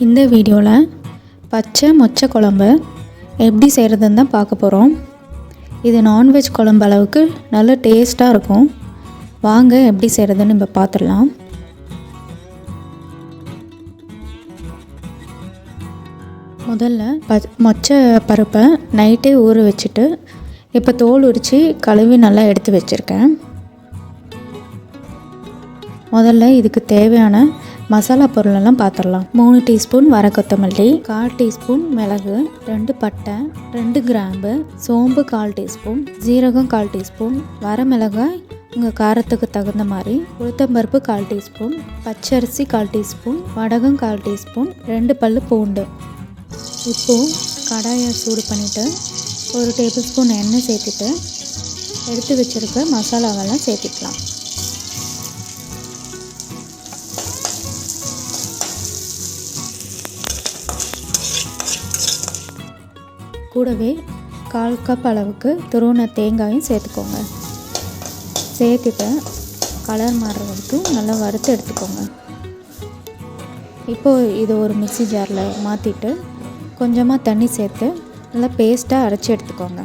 இந்த வீடியோவில் பச்சை மொச்சை குழம்பு எப்படி செய்கிறதுன்னு தான் பார்க்க போகிறோம். இது நான்வெஜ் குழம்பு அளவுக்கு நல்ல டேஸ்ட்டாக இருக்கும். வாங்க எப்படி செய்கிறதுன்னு இப்போ பார்த்துடலாம். முதல்ல மொச்சை பருப்பை நைட்டே ஊற வச்சுட்டு இப்போ தோல் உரித்து கழுவி நல்லா எடுத்து வச்சுருக்கேன். முதல்ல இதுக்கு தேவையான மசாலா பொருளெல்லாம் பார்த்துடலாம். 3 டீஸ்பூன் வர கொத்தமல்லி, 1/4 டீஸ்பூன் மிளகு, 2 பட்டை, 2 கிராம்பு, சோம்பு 1/4 டீஸ்பூன், ஜீரகம் 1/4 டீஸ்பூன், வர மிளகாய் உங்கள் காரத்துக்கு தகுந்த மாதிரி, உளுத்தம்பருப்பு 1/4 டீஸ்பூன், பச்சரிசி 1/4 டீஸ்பூன், வடகம் 1/4 டீஸ்பூன், 2 பல் பூண்டு. இப்போது கடாயை சூடு பண்ணிவிட்டு 1 டேபிள் ஸ்பூன் எண்ணெய் சேர்த்துட்டு எடுத்து வச்சுருக்க மசாலாவெல்லாம் சேர்த்துக்கலாம். கூடவே 1/4 கப் அளவுக்கு துருவின தேங்காயும் சேர்த்துக்கோங்க. சேர்த்துட்டு கலர் மாறுற வரைக்கும் நல்லா வறுத்து எடுத்துக்கோங்க. இப்போது இது ஒரு மிக்ஸி ஜாரில் மாற்றிட்டு கொஞ்சமாக தண்ணி சேர்த்து நல்லா பேஸ்ட்டாக அரைச்சி எடுத்துக்கோங்க.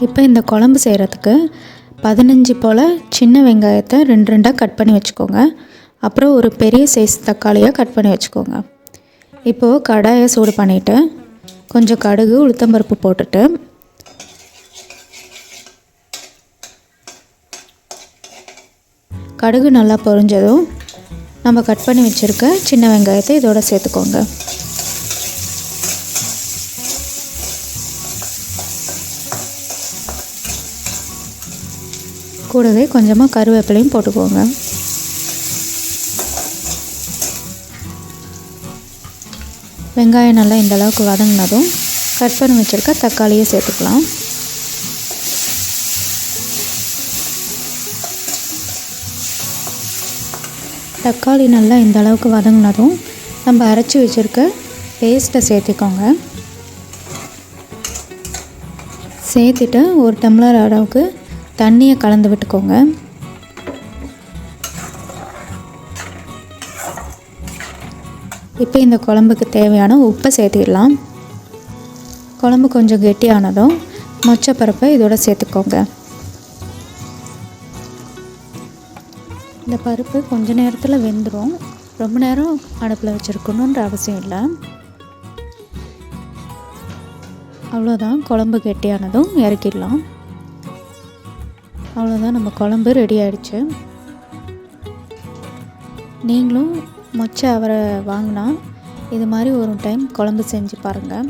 இப்போ இந்த குழம்பு செய்கிறதுக்கு 15 போல் சின்ன வெங்காயத்தை 2 கட் பண்ணி வச்சுக்கோங்க. அப்புறம் ஒரு பெரிய சைஸ் தக்காளியாக கட் பண்ணி வச்சுக்கோங்க. இப்போது கடாயை சூடு பண்ணிவிட்டு கொஞ்சம் கடுகு உளுத்தம்பருப்பு போட்டுட்டு கடுகு நல்லா பொரிஞ்சதும் நம்ம கட் பண்ணி வச்சுருக்க சின்ன வெங்காயத்தை இதோட சேர்த்துக்கோங்க. கூடவே கொஞ்சமாக கருவேப்பிலையும் போட்டுக்கோங்க. வெங்காயம் நல்லா இந்த அளவுக்கு வதங்கினதும் கட் பண்ணி வச்சுருக்க தக்காளியை சேர்த்துக்கலாம். தக்காளி நல்லா இந்த அளவுக்கு வதங்கினதும் நம்ம அரைச்சி வச்சுருக்க பேஸ்ட்டை சேர்த்துக்கோங்க. சேர்த்துட்டு 1 டம்ளர் அளவுக்கு தண்ணியை கலந்து விட்டுக்கோங்க. இப்போ இந்த குழம்புக்கு தேவையான உப்பை சேர்த்திடலாம். குழம்பு கொஞ்சம் கெட்டியானதும் மொச்சப்பருப்பை இதோட சேர்த்துக்கோங்க. இந்த பருப்பு கொஞ்ச நேரத்தில் வெந்துடும். ரொம்ப நேரம் அடுப்பில் வச்சுருக்கணுன்ற அவசியம் இல்லை. அவ்வளோதான், குழம்பு கெட்டியானதும் இறக்கிடலாம். அவ்வளோதான், நம்ம குழம்பு ரெடி ஆகிடுச்சு. நீங்களும் மொச்சை அவரை வாங்கினா இது மாதிரி ஒரு டைம் குழம்பு செஞ்சு பாருங்கள்.